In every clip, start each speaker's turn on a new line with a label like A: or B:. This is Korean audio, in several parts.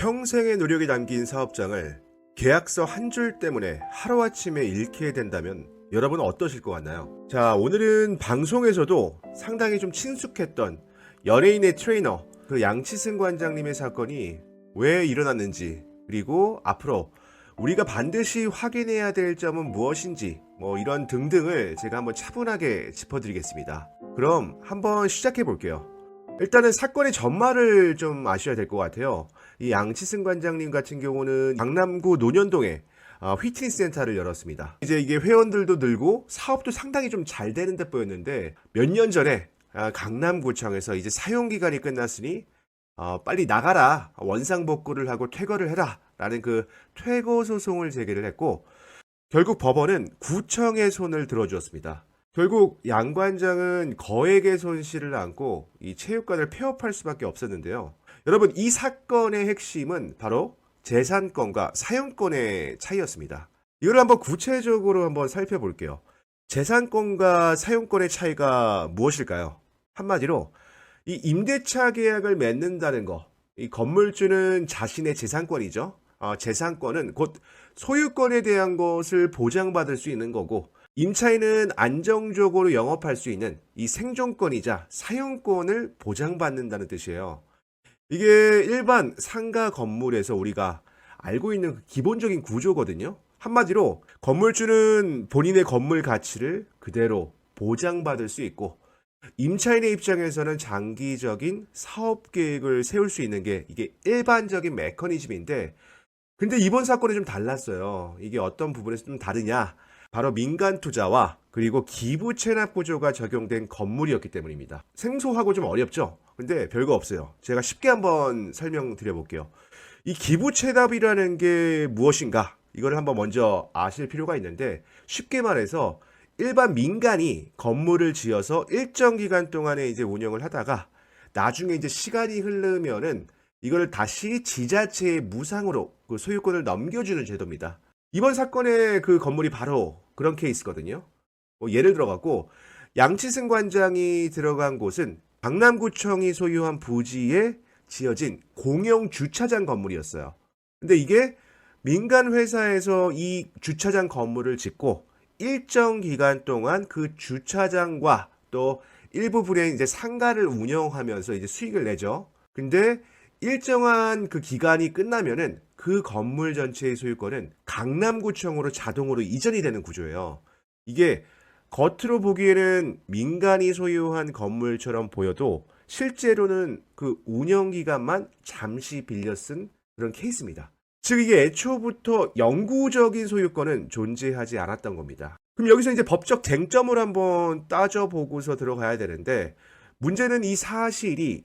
A: 평생의 노력이 담긴 사업장을 계약서 한 줄 때문에 하루아침에 잃게 된다면 여러분은 어떠실 것 같나요? 자, 오늘은 방송에서도 상당히 좀 친숙했던 연예인의 트레이너 그 양치승 관장님의 사건이 왜 일어났는지, 그리고 앞으로 우리가 반드시 확인해야 될 점은 무엇인지, 이런 등등을 제가 한번 차분하게 짚어드리겠습니다. 그럼 한번 시작해 볼게요. 일단은 사건의 전말을 좀 아셔야 될 것 같아요. 이 양치승 관장님 같은 경우는 강남구 논현동에 휘트니스 센터를 열었습니다. 이제 이게 회원들도 늘고 사업도 상당히 좀 잘 되는 듯 보였는데, 몇 년 전에 강남구청에서 이제 사용기간이 끝났으니 빨리 나가라, 원상복구를 하고 퇴거를 해라 라는 그 퇴거 소송을 제기를 했고, 결국 법원은 구청의 손을 들어주었습니다. 결국 양 관장은 거액의 손실을 안고 이 체육관을 폐업할 수밖에 없었는데요. 여러분, 이 사건의 핵심은 바로 재산권과 사용권의 차이였습니다. 이걸 한번 구체적으로 한번 살펴볼게요. 재산권과 사용권의 차이가 무엇일까요? 한마디로 이 임대차 계약을 맺는다는 거, 이 건물주는 자신의 재산권이죠. 재산권은 곧 소유권에 대한 것을 보장받을 수 있는 거고, 임차인은 안정적으로 영업할 수 있는 이 생존권이자 사용권을 보장받는다는 뜻이에요. 이게 일반 상가 건물에서 우리가 알고 있는 기본적인 구조거든요. 한마디로 건물주는 본인의 건물 가치를 그대로 보장받을 수 있고, 임차인의 입장에서는 장기적인 사업 계획을 세울 수 있는 게 이게 일반적인 메커니즘인데, 근데 이번 사건이 좀 달랐어요. 이게 어떤 부분에서 좀 다르냐? 바로 민간 투자와 그리고 기부 체납 구조가 적용된 건물이었기 때문입니다. 생소하고 좀 어렵죠? 근데 별거 없어요. 제가 쉽게 한번 설명드려 볼게요. 이 기부 체납이라는 게 무엇인가? 이걸 한번 먼저 아실 필요가 있는데, 쉽게 말해서 일반 민간이 건물을 지어서 일정 기간 동안에 이제 운영을 하다가 나중에 이제 시간이 흐르면은 이걸 다시 지자체의 무상으로 그 소유권을 넘겨주는 제도입니다. 이번 사건의 그 건물이 바로 그런 케이스거든요. 예를 들어갖고 양치승 관장이 들어간 곳은 강남구청이 소유한 부지에 지어진 공영 주차장 건물이었어요. 근데 이게 민간 회사에서 이 주차장 건물을 짓고 일정 기간 동안 그 주차장과 또 일부분의 이제 상가를 운영하면서 이제 수익을 내죠. 근데 일정한 그 기간이 끝나면은 그 건물 전체의 소유권은 강남구청으로 자동으로 이전이 되는 구조예요. 이게 겉으로 보기에는 민간이 소유한 건물처럼 보여도 실제로는 그 운영 기간만 잠시 빌려 쓴 그런 케이스입니다. 즉 이게 애초부터 영구적인 소유권은 존재하지 않았던 겁니다. 그럼 여기서 이제 법적 쟁점을 한번 따져보고서 들어가야 되는데, 문제는 이 사실이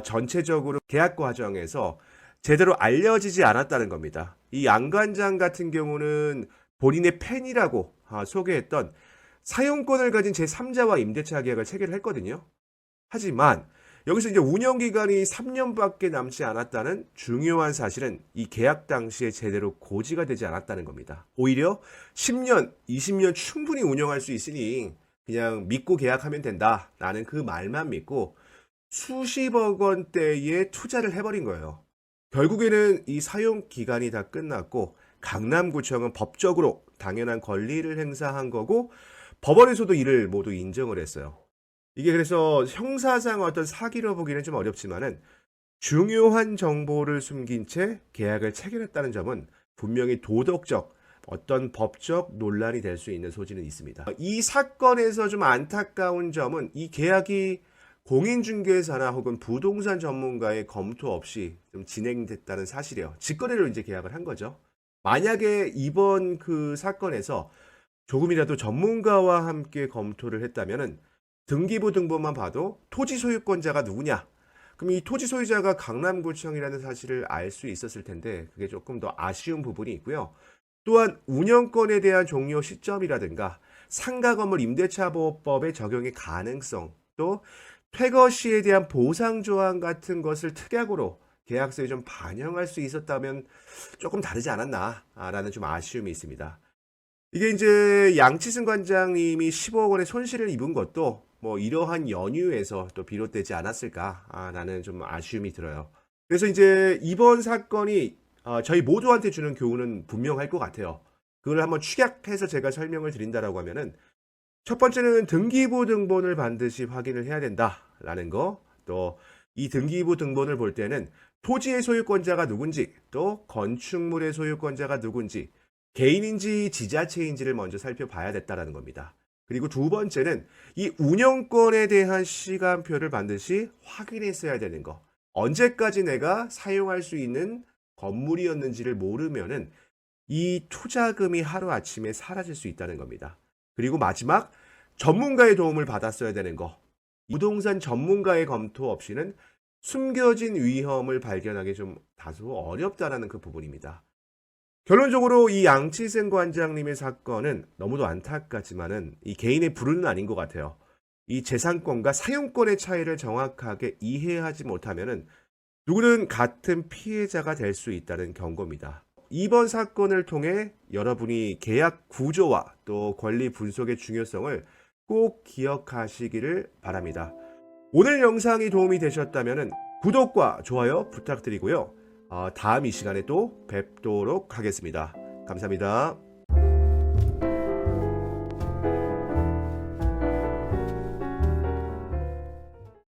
A: 전체적으로 계약 과정에서 제대로 알려지지 않았다는 겁니다. 이 양 관장 같은 경우는 본인의 팬이라고 소개했던 사용권을 가진 제3자와 임대차 계약을 체결을 했거든요. 하지만 여기서 이제 운영 기간이 3년밖에 남지 않았다는 중요한 사실은 이 계약 당시에 제대로 고지가 되지 않았다는 겁니다. 오히려 10년, 20년 충분히 운영할 수 있으니 그냥 믿고 계약하면 된다 라는 그 말만 믿고 수십억 원대의 투자를 해버린 거예요. 결국에는 이 사용 기간이 다 끝났고 강남구청은 법적으로 당연한 권리를 행사한 거고, 법원에서도 이를 모두 인정을 했어요. 이게 그래서 형사상 어떤 사기로 보기는 좀 어렵지만은 중요한 정보를 숨긴 채 계약을 체결했다는 점은 분명히 도덕적 어떤 법적 논란이 될 수 있는 소지는 있습니다. 이 사건에서 좀 안타까운 점은 이 계약이 공인중개사나 혹은 부동산 전문가의 검토 없이 좀 진행됐다는 사실이에요. 직거래로 이제 계약을 한 거죠. 만약에 이번 그 사건에서 조금이라도 전문가와 함께 검토를 했다면은 등기부 등본만 봐도 토지 소유권자가 누구냐? 그럼 이 토지 소유자가 강남구청이라는 사실을 알 수 있었을 텐데, 그게 조금 더 아쉬운 부분이 있고요. 또한 운영권에 대한 종료 시점이라든가 상가 건물 임대차 보호법의 적용의 가능성, 또 퇴거 시에 대한 보상 조항 같은 것을 특약으로 계약서에 좀 반영할 수 있었다면 조금 다르지 않았나라는 좀 아쉬움이 있습니다. 이게 이제 양치승 관장님이 10억 원의 손실을 입은 것도 이러한 연유에서 또 비롯되지 않았을까라는 좀 아쉬움이 들어요. 그래서 이제 이번 사건이 저희 모두한테 주는 교훈은 분명할 것 같아요. 그걸 한번 축약해서 제가 설명을 드린다라고 하면은 첫 번째는 등기부 등본을 반드시 확인을 해야 된다라는 거. 또 이 등기부 등본을 볼 때는 토지의 소유권자가 누군지, 또 건축물의 소유권자가 누군지, 개인인지 지자체인지를 먼저 살펴봐야 됐다라는 겁니다. 그리고 두 번째는 이 운영권에 대한 시간표를 반드시 확인했어야 되는 거. 언제까지 내가 사용할 수 있는 건물이었는지를 모르면은 이 투자금이 하루아침에 사라질 수 있다는 겁니다. 그리고 마지막, 전문가의 도움을 받았어야 되는 거. 부동산 전문가의 검토 없이는 숨겨진 위험을 발견하기 좀 다소 어렵다라는 그 부분입니다. 결론적으로 이 양치승 관장님의 사건은 너무도 안타깝지만은 이 개인의 불운은 아닌 것 같아요. 이 재산권과 사용권의 차이를 정확하게 이해하지 못하면은 누구는 같은 피해자가 될 수 있다는 경고입니다. 이번 사건을 통해 여러분이 계약 구조와 또 권리 분석의 중요성을 꼭 기억하시기를 바랍니다. 오늘 영상이 도움이 되셨다면 구독과 좋아요 부탁드리고요. 다음 이 시간에 또 뵙도록 하겠습니다. 감사합니다.